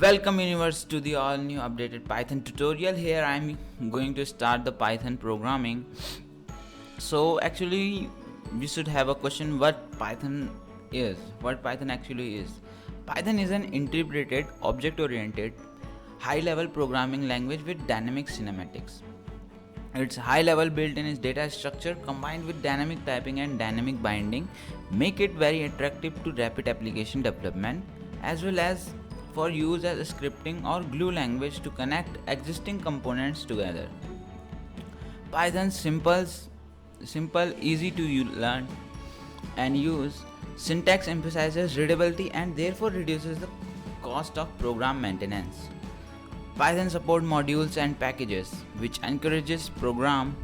Welcome universe to the all new updated Python tutorial. Here I'm going to start the Python programming. So actually we should have a question what Python is. What Python actually is. Python is an interpreted object oriented high level programming language with dynamic cinematics. Its high level built in its data structure combined with dynamic typing and dynamic binding make it very attractive to rapid application development as well as for use as a scripting or glue language to connect existing components together. Python's simple, easy to learn and use syntax emphasizes readability and therefore reduces the cost of program maintenance. Python support modules and packages, which encourages program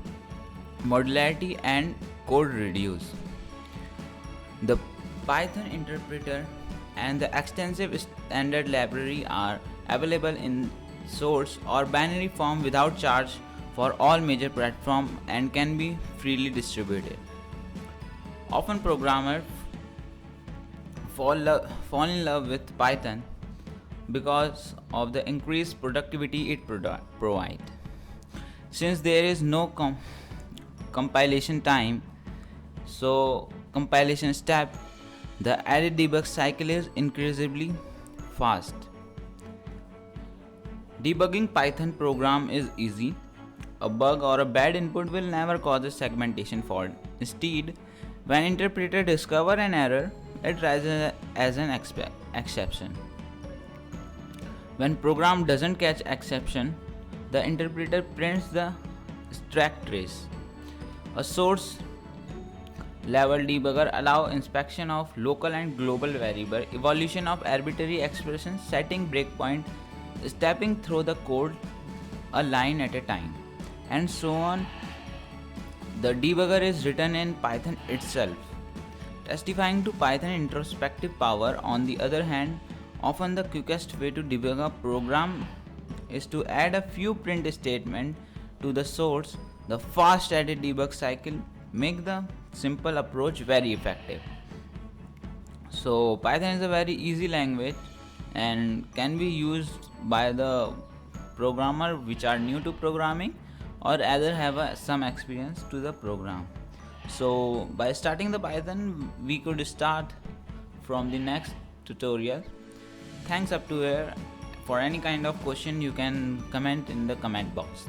modularity and code reuse. The Python interpreter and the extensive standard library are available in source or binary form without charge for all major platforms and can be freely distributed. Often programmers fall in love with Python because of the increased productivity it provides. Since there is no compilation time, so compilation step, the added debug cycle is increasingly fast. Debugging Python program is easy. A bug or a bad input will never cause a segmentation fault. Instead, when interpreter discover an error, it rises as an exception. When program doesn't catch exception, the interpreter prints the stack trace. A source level debugger allows inspection of local and global variable, evaluation of arbitrary expressions, setting breakpoint, stepping through the code a line at a time, and so on. The debugger is written in Python itself, testifying to Python introspective power. On the other hand, often the quickest way to debug a program is to add a few print statements to the source. The fast added debug cycle make the simple approach very effective. So Python is a very easy language and can be used by the programmer which are new to programming or either have some experience to the program. So by starting the Python we could start from the next tutorial. Thanks up to here. For any kind of question you can comment in the comment box.